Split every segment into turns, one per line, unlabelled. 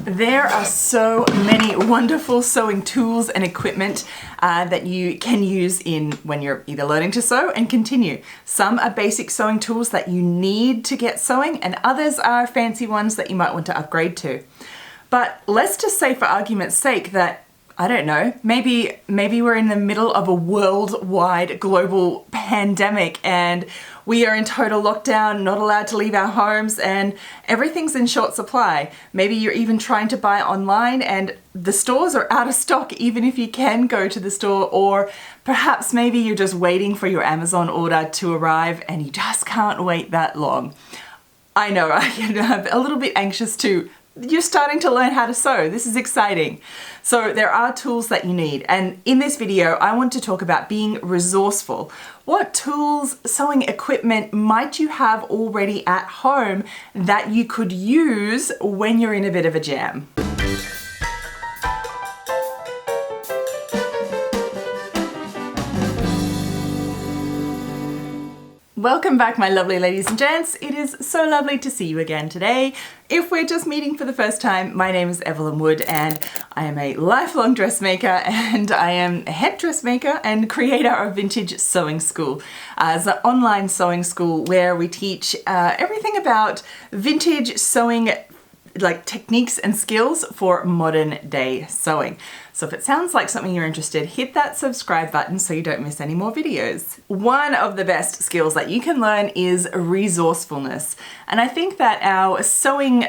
There are so many wonderful sewing tools and equipment that you can use when you're either learning to sew and continue. Some are basic sewing tools that you need to get sewing, and others are fancy ones that you might want to upgrade to. But let's just say, for argument's sake, that I don't know, maybe we're in the middle of a worldwide global pandemic and we are in total lockdown, not allowed to leave our homes, and everything's in short supply. Maybe you're even trying to buy online and the stores are out of stock even if you can go to the store, or perhaps maybe you're just waiting for your Amazon order to arrive and you just can't wait that long. I know, I'm a little bit anxious too. You're starting to learn how to sew. This is exciting. So there are tools that you need. And in this video, I want to talk about being resourceful. What tools, sewing equipment might you have already at home that you could use when you're in a bit of a jam? Welcome back, my lovely ladies and gents. It is so lovely to see you again today. If we're just meeting for the first time, my name is Evelyn Wood and I am a lifelong dressmaker, and I am a head dressmaker and creator of Vintage Sewing School. It's an online sewing school where we teach everything about vintage sewing, like techniques and skills for modern day sewing. So if it sounds like something you're interested in, hit that subscribe button so you don't miss any more videos. One of the best skills that you can learn is resourcefulness. And I think that our sewing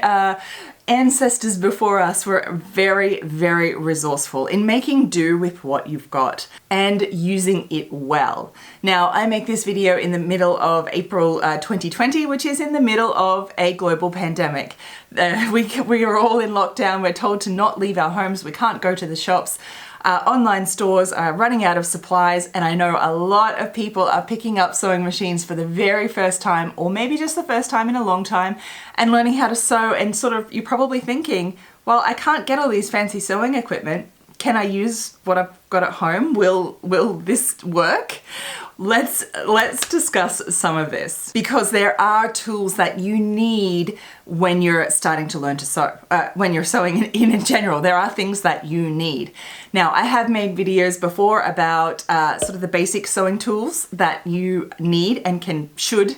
ancestors before us were very, very resourceful in making do with what you've got and using it well. Now, I make this video in the middle of April 2020, which is in the middle of a global pandemic. We are all in lockdown. We're told to not leave our homes. We can't go to the shops. Online stores are running out of supplies, and I know a lot of people are picking up sewing machines for the very first time, or maybe just the first time in a long time, and learning how to sew. And sort of, you're probably thinking, well, I can't get all these fancy sewing equipment. Can I use what I've got at home? Will this work? Let's discuss some of this, because there are tools that you need when you're starting to learn to sew, when you're sewing in general. There are things that you need. Now, I have made videos before about sort of the basic sewing tools that you need and should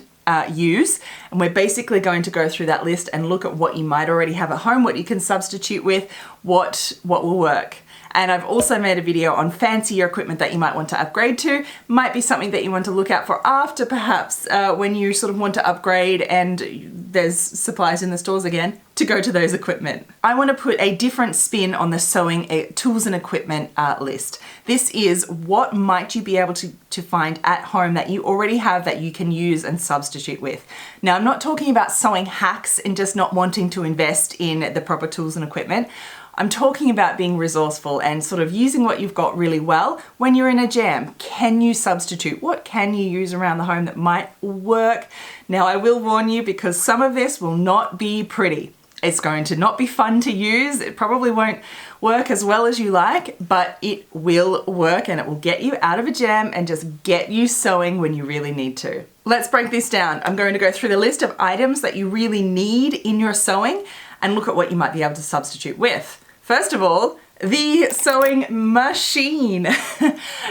use, and we're basically going to go through that list and look at what you might already have at home, what you can substitute with, what will work. And I've also made a video on fancier equipment that you might want to upgrade to. Might be something that you want to look out for after, perhaps, when you sort of want to upgrade and there's supplies in the stores again, to go to those equipment. I want to put a different spin on the sewing tools and equipment list. This is what might you be able to find at home that you already have that you can use and substitute with. Now, I'm not talking about sewing hacks and just not wanting to invest in the proper tools and equipment. I'm talking about being resourceful and sort of using what you've got really well when you're in a jam. Can you substitute? What can you use around the home that might work? Now, I will warn you, because some of this will not be pretty. It's going to not be fun to use. It probably won't work as well as you like, but it will work and it will get you out of a jam and just get you sewing when you really need to. Let's break this down. I'm going to go through the list of items that you really need in your sewing and look at what you might be able to substitute with. First of all, the sewing machine.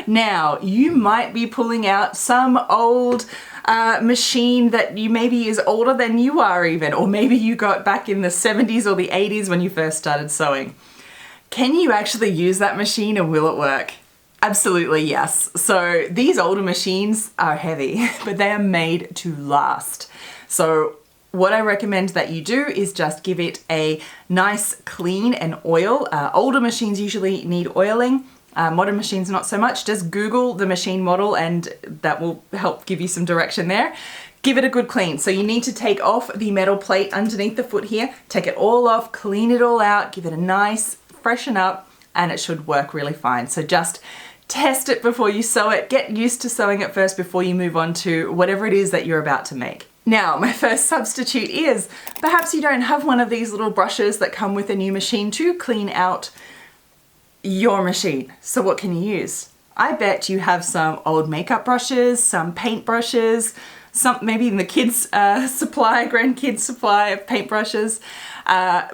Now, you might be pulling out some old machine that maybe is older than you are even, or maybe you got back in the 70s or the 80s when you first started sewing. Can you actually use that machine and will it work? Absolutely yes. So these older machines are heavy, but they are made to last. So what I recommend that you do is just give it a nice clean and oil. Older machines usually need oiling. Modern machines not so much. Just Google the machine model and that will help give you some direction there. Give it a good clean. So you need to take off the metal plate underneath the foot here, take it all off, clean it all out, give it a nice freshen up, and it should work really fine. So just test it before you sew it. Get used to sewing it first before you move on to whatever it is that you're about to make. Now, my first substitute is, perhaps you don't have one of these little brushes that come with a new machine to clean out your machine. So what can you use? I bet you have some old makeup brushes, some paint brushes, maybe in the kids supply, grandkids supply of paintbrushes,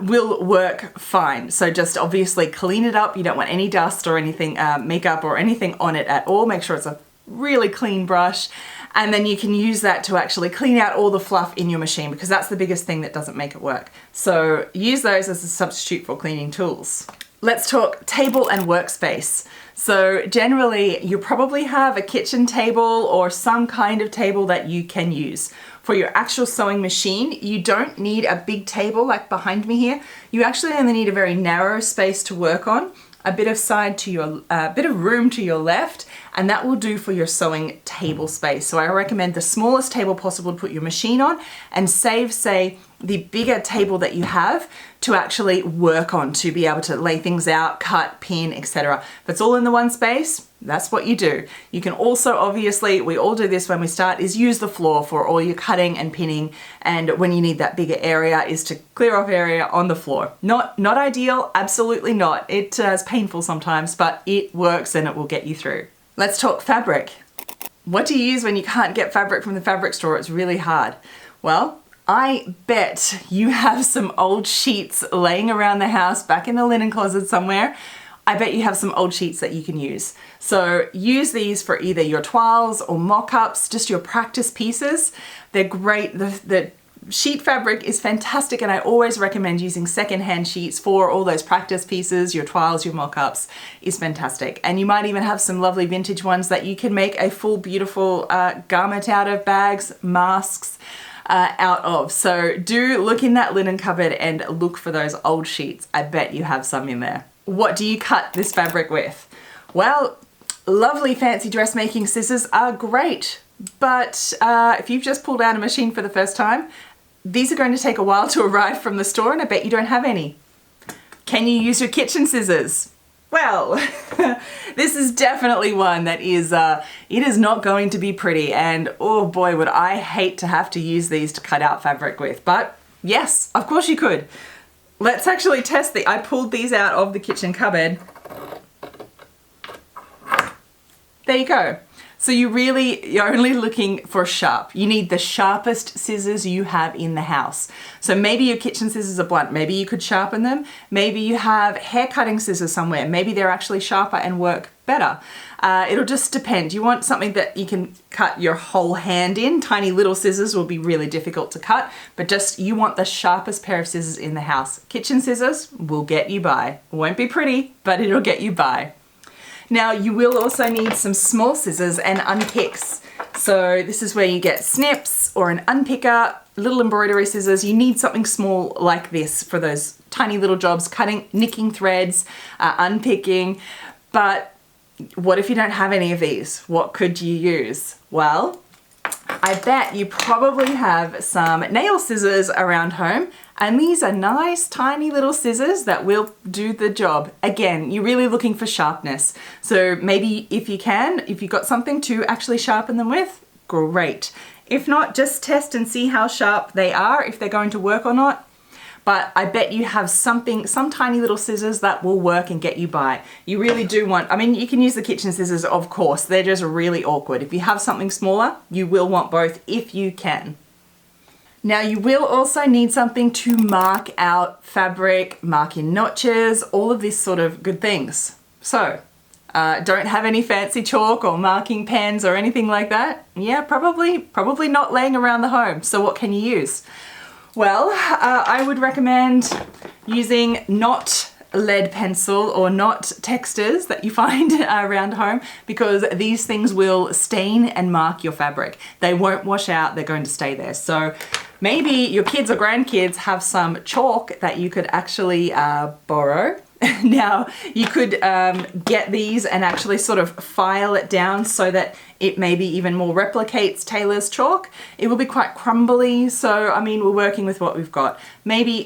will work fine. So just obviously clean it up. You don't want any dust or anything, makeup or anything on it at all. Make sure it's a really clean brush. And then you can use that to actually clean out all the fluff in your machine, because that's the biggest thing that doesn't make it work. So use those as a substitute for cleaning tools. Let's talk table and workspace. So generally you probably have a kitchen table or some kind of table that you can use. For your actual sewing machine, you don't need a big table like behind me here. You actually only need a very narrow space to work on, a bit of room to your left, and that will do for your sewing table space. So I recommend the smallest table possible to put your machine on, and save, say, the bigger table that you have to actually work on, to be able to lay things out, cut, pin, etc. If it's all in the one space, that's what you do. You can also, obviously, we all do this when we start, is use the floor for all your cutting and pinning, and when you need that bigger area is to clear off area on the floor. Not ideal, absolutely not. It is painful sometimes, but it works and it will get you through. Let's talk fabric. What do you use when you can't get fabric from the fabric store? It's really hard. Well, I bet you have some old sheets laying around the house, back in the linen closet somewhere. I bet you have some old sheets that you can use. So use these for either your toiles or mock-ups, just your practice pieces. They're great. The sheet fabric is fantastic, and I always recommend using secondhand sheets for all those practice pieces. Your toiles, your mock-ups is fantastic. And you might even have some lovely vintage ones that you can make a full beautiful garment out of, bags, masks, out of. So do look in that linen cupboard and look for those old sheets. I bet you have some in there. What do you cut this fabric with? Well, lovely fancy dressmaking scissors are great, but if you've just pulled out a machine for the first time, these are going to take a while to arrive from the store, and I bet you don't have any. Can you use your kitchen scissors? Well, this is definitely one that is, it is not going to be pretty, and oh boy, would I hate to have to use these to cut out fabric with, but yes, of course you could. Let's actually test I pulled these out of the kitchen cupboard. There you go. So you're only looking for sharp. You need the sharpest scissors you have in the house. So maybe your kitchen scissors are blunt. Maybe you could sharpen them. Maybe you have hair cutting scissors somewhere. Maybe they're actually sharper and work better. It'll just depend. You want something that you can cut your whole hand in. Tiny little scissors will be really difficult to cut, but you want the sharpest pair of scissors in the house. Kitchen scissors will get you by. It won't be pretty, but it'll get you by. Now you will also need some small scissors and unpicks. So this is where you get snips or an unpicker, little embroidery scissors. You need something small like this for those tiny little jobs, cutting, nicking threads, unpicking. But what if you don't have any of these? What could you use? Well, I bet you probably have some nail scissors around home, and these are nice tiny little scissors that will do the job. Again, you're really looking for sharpness. So maybe if you've got something to actually sharpen them with, great. If not, just test and see how sharp they are, if they're going to work or not. But I bet you have some tiny little scissors that will work and get you by. You really do want, I mean, you can use the kitchen scissors, of course. They're just really awkward. If you have something smaller, you will want both if you can. Now you will also need something to mark out fabric, mark in notches, all of these sort of good things. So, don't have any fancy chalk or marking pens or anything like that? Yeah, probably not laying around the home. So what can you use? Well, I would recommend using not lead pencil or not textures that you find around home, because these things will stain and mark your fabric. They won't wash out, they're going to stay there. So maybe your kids or grandkids have some chalk that you could actually borrow. Now you could get these and actually sort of file it down so that it maybe even more replicates Taylor's chalk. It will be quite crumbly, so I mean, we're working with what we've got. Maybe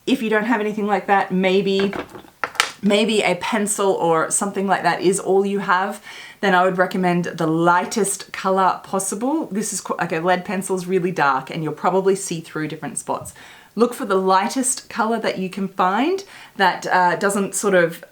if you don't have anything like that, maybe a pencil or something like that is all you have, then I would recommend the lightest color possible. This is like a lead pencil is really dark and you'll probably see through different spots. look for the lightest color that you can find that doesn't sort of,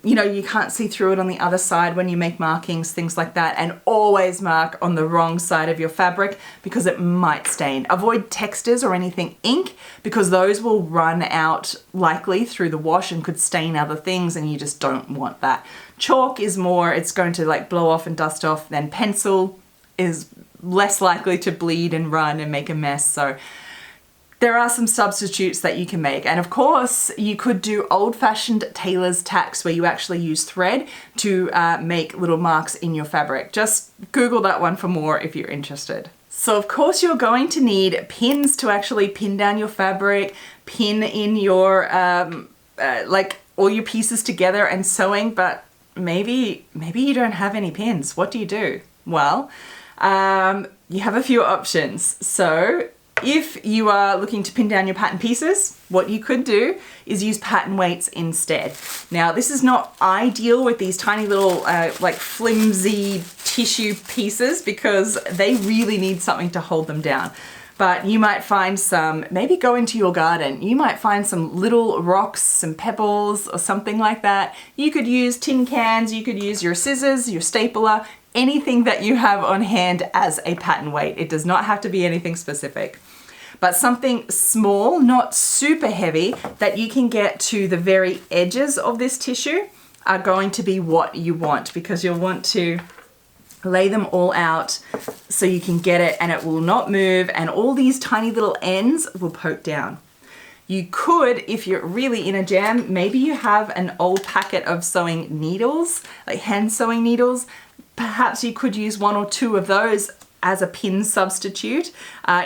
you know, you can't see through it on the other side when you make markings, things like that. And always mark on the wrong side of your fabric because it might stain. Avoid textures or anything ink because those will run out likely through the wash and could stain other things, and you just don't want that. Chalk is more, it's going to like blow off and dust off. Then pencil is less likely to bleed and run and make a mess. So there are some substitutes that you can make. And of course, you could do old-fashioned tailor's tacks where you actually use thread to make little marks in your fabric. Just Google that one for more if you're interested. So of course you're going to need pins to actually pin down your fabric, pin in your, like all your pieces together and sewing, but maybe you don't have any pins. What do you do? Well, you have a few options. So if you are looking to pin down your pattern pieces, what you could do is use pattern weights instead. Now, this is not ideal with these tiny little like flimsy tissue pieces because they really need something to hold them down. But you might find some, maybe go into your garden, you might find some little rocks, some pebbles or something like that. You could use tin cans, you could use your scissors, your stapler, anything that you have on hand as a pattern weight. It does not have to be anything specific. But something small, not super heavy, that you can get to the very edges of this tissue are going to be what you want, because you'll want to lay them all out so you can get it and it will not move, and all these tiny little ends will poke down. You could, if you're really in a jam, maybe you have an old packet of sewing needles, like hand sewing needles. Perhaps you could use 1 or 2 of those as a pin substitute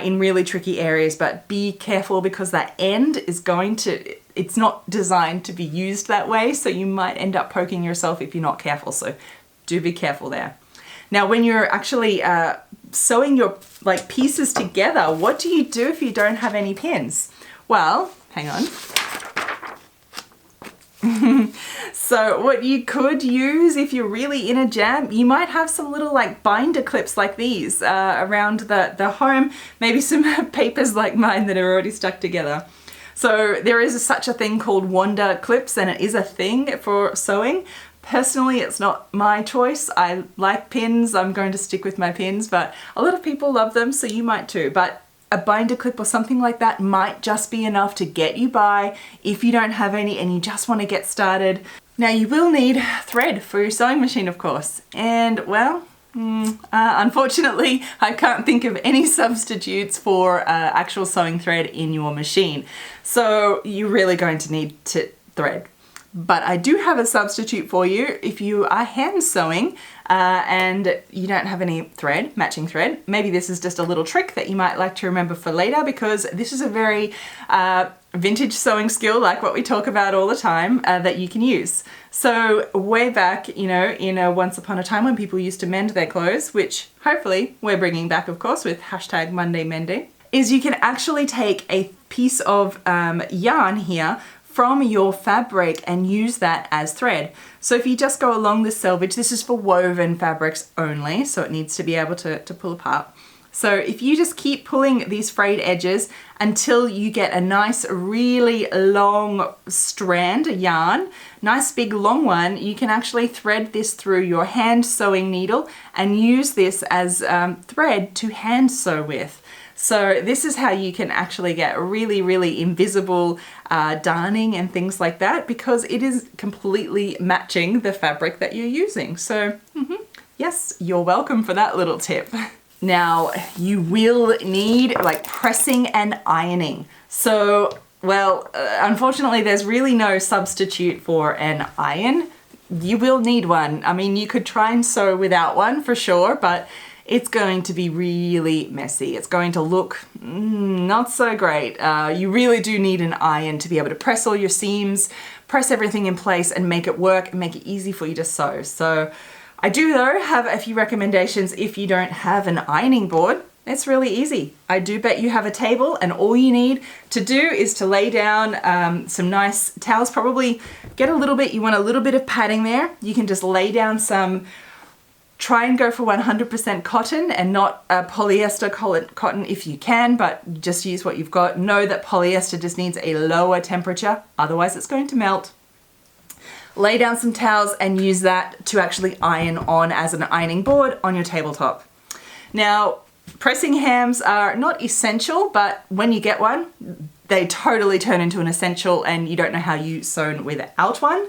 in really tricky areas, but be careful because that end is going to, it's not designed to be used that way, so you might end up poking yourself if you're not careful, so do be careful there. Now, when you're actually sewing your like pieces together, what do you do if you don't have any pins? Well, hang on. So what you could use if you're really in a jam, you might have some little like binder clips like these around the home, maybe some papers like mine that are already stuck together. So there is such a thing called Wanda clips, and it is a thing for sewing. Personally, it's not my choice. I like pins, I'm going to stick with my pins, but a lot of people love them, so you might too. But a binder clip or something like that might just be enough to get you by if you don't have any and you just want to get started. Now, you will need thread for your sewing machine, of course, and well, unfortunately, I can't think of any substitutes for actual sewing thread in your machine. So you're really going to need thread. But I do have a substitute for you if you are hand sewing and you don't have any thread, matching thread. Maybe this is just a little trick that you might like to remember for later, because this is a very vintage sewing skill, like what we talk about all the time, that you can use. So way back, you know, in once upon a time when people used to mend their clothes, which hopefully we're bringing back, of course, with hashtag Monday Mending, is you can actually take a piece of yarn here from your fabric and use that as thread. So if you just go along the selvage, this is for woven fabrics only, so it needs to be able to pull apart. So if you just keep pulling these frayed edges until you get a nice, really long strand of yarn, nice big long one, you can actually thread this through your hand sewing needle and use this as thread to hand sew with. So this is how you can actually get really, really invisible darning and things like that, because it is completely matching the fabric that you're using. So yes, you're welcome for that little tip. Now, you will need like pressing and ironing. So, well, unfortunately, there's really no substitute for an iron. You will need one. I mean, you could try and sew without one for sure, but it's going to be really messy. It's going to look not so great. You really do need an iron to be able to press all your seams, press everything in place and make it work and make it easy for you to sew. So I do though have a few recommendations if you don't have an ironing board. It's really easy. I do bet you have a table, and all you need to do is to lay down some nice towels. Probably get a little bit, you want a little bit of padding there. You can just lay down some Try and go for 100% cotton and not polyester cotton if you can, but just use what you've got. Know that polyester just needs a lower temperature, otherwise it's going to melt. Lay down some towels and use that to actually iron on as an ironing board on your tabletop. Now, pressing hams are not essential, but when you get one, they totally turn into an essential and you don't know how you sew without one.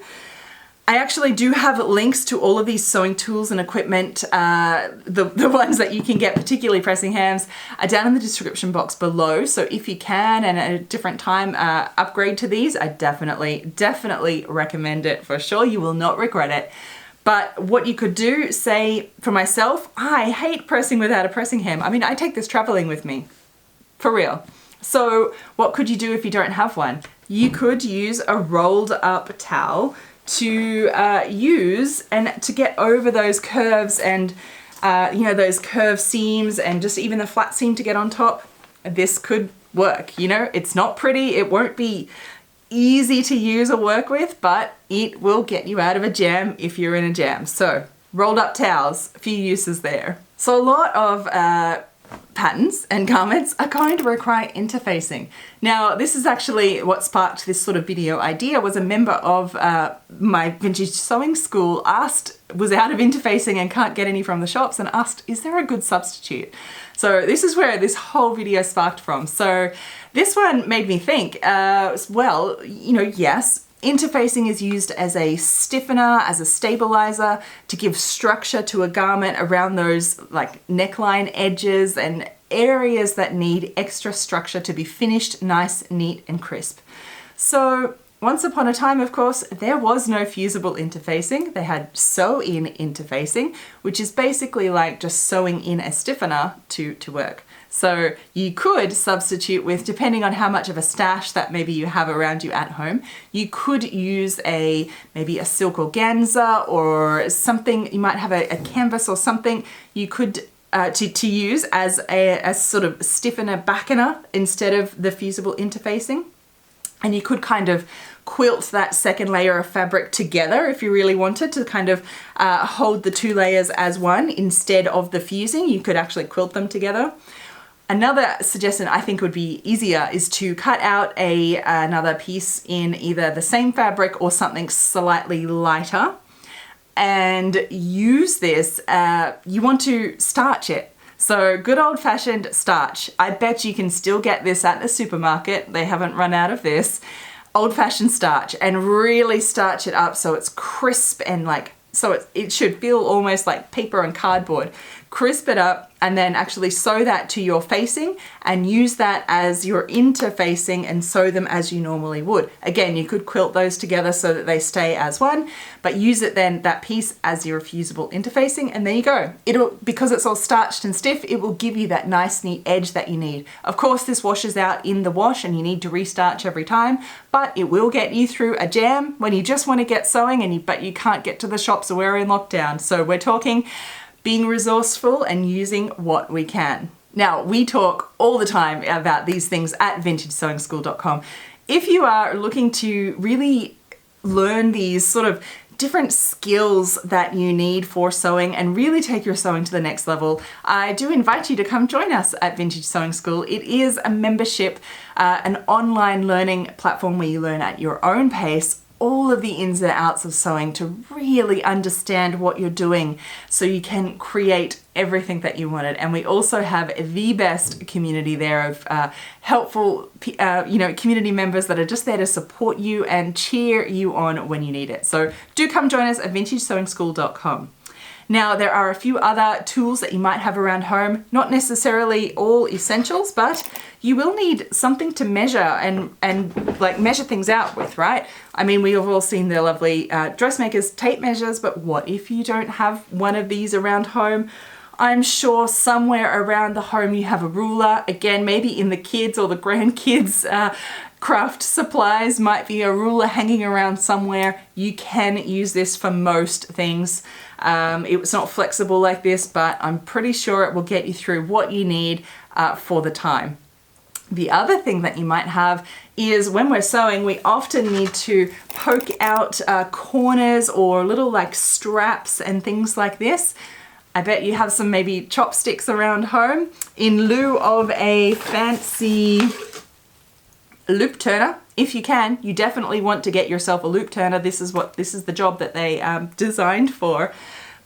I actually do have links to all of these sewing tools and equipment, the ones that you can get, particularly pressing hams, are down in the description box below. So if you can and at a different time upgrade to these, I definitely recommend it for sure. You will not regret it. But what you could do, say for myself, I hate pressing without a pressing ham. I mean, I take this traveling with me, for real. So what could you do if you don't have one? You could use a rolled up towel to use and to get over those curves and you know, those curved seams and just even the flat seam to get on top. This could work. You know, it's not pretty, it won't be easy to use or work with, but it will get you out of a jam if you're in a jam. So rolled up towels, a few uses there. So a lot of patterns and garments are going to require interfacing. Now, this is actually what sparked this sort of video idea. Was a member of my vintage sewing school was out of interfacing and can't get any from the shops, and asked, is there a good substitute? So this is where this whole video sparked from. So this one made me think, well, you know, yes, interfacing is used as a stiffener, as a stabilizer, to give structure to a garment around those like neckline edges and areas that need extra structure to be finished nice, neat, and crisp. So once upon a time, of course, there was no fusible interfacing. They had sew-in interfacing, which is basically like just sewing in a stiffener to work. So you could substitute with, depending on how much of a stash that maybe you have around you at home, you could use maybe a silk organza or something. You might have a canvas or something you could to use as a sort of stiffener backener instead of the fusible interfacing. And you could kind of quilt that second layer of fabric together if you really wanted to kind of hold the two layers as one instead of the fusing. You could actually quilt them together. Another suggestion I think would be easier is to cut out another piece in either the same fabric or something slightly lighter and use this. You want to starch it. So good old-fashioned starch. I bet you can still get this at the supermarket. They haven't run out of this. Old-fashioned starch, and really starch it up so it's crisp and so it should feel almost like paper and cardboard. Crisp it up and then actually sew that to your facing and use that as your interfacing and sew them as you normally would. Again, you could quilt those together so that they stay as one, but use it then, that piece, as your fusible interfacing, and there you go. Because it's all starched and stiff, it will give you that nice neat edge that you need. Of course, this washes out in the wash and you need to restarch every time, but it will get you through a jam when you just want to get sewing but you can't get to the shops or we're in lockdown. So we're talking being resourceful and using what we can. Now, we talk all the time about these things at vintagesewingschool.com. If you are looking to really learn these sort of different skills that you need for sewing and really take your sewing to the next level, I do invite you to come join us at Vintage Sewing School. It is a membership, an online learning platform where you learn at your own pace all of the ins and outs of sewing to really understand what you're doing so you can create everything that you wanted. And we also have the best community there of helpful community members that are just there to support you and cheer you on when you need it. So do come join us at vintagesewingschool.com. Now, there are a few other tools that you might have around home, not necessarily all essentials, but you will need something to measure and like measure things out with, right? I mean, we have all seen the lovely dressmakers tape measures, but what if you don't have one of these around home? I'm sure somewhere around the home you have a ruler. Again, maybe in the kids or the grandkids' craft supplies might be a ruler hanging around somewhere. You can use this for most things. It's not flexible like this, but I'm pretty sure it will get you through what you need for the time. The other thing that you might have is when we're sewing, we often need to poke out corners or little like straps and things like this. I bet you have some maybe chopsticks around home. In lieu of a fancy loop turner, if you can, you definitely want to get yourself a loop turner. This is the job that they designed for.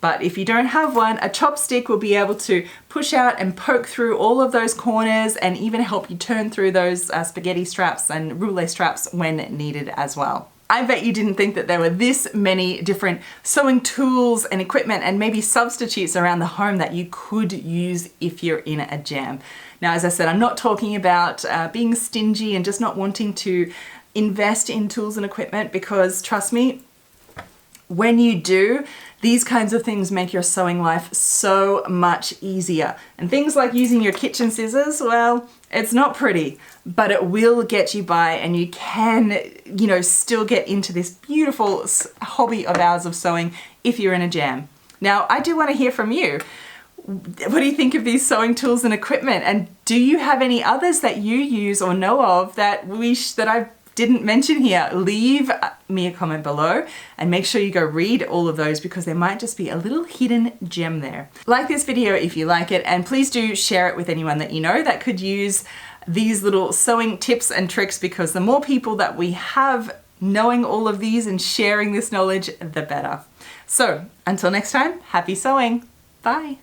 But if you don't have one, a chopstick will be able to push out and poke through all of those corners and even help you turn through those spaghetti straps and roulette straps when needed as well. I bet you didn't think that there were this many different sewing tools and equipment and maybe substitutes around the home that you could use if you're in a jam. Now, as I said, I'm not talking about being stingy and just not wanting to invest in tools and equipment, because trust me, when you do, these kinds of things make your sewing life so much easier. And things like using your kitchen scissors, well, it's not pretty, but it will get you by, and you can, you know, still get into this beautiful hobby of ours of sewing if you're in a jam. Now, I do want to hear from you. What do you think of these sewing tools and equipment? And do you have any others that you use or know of that I didn't mention here? Leave me a comment below and make sure you go read all of those, because there might just be a little hidden gem there. Like this video if you like it, and please do share it with anyone that you know that could use these little sewing tips and tricks, because the more people that we have knowing all of these and sharing this knowledge, the better. So until next time, happy sewing. Bye.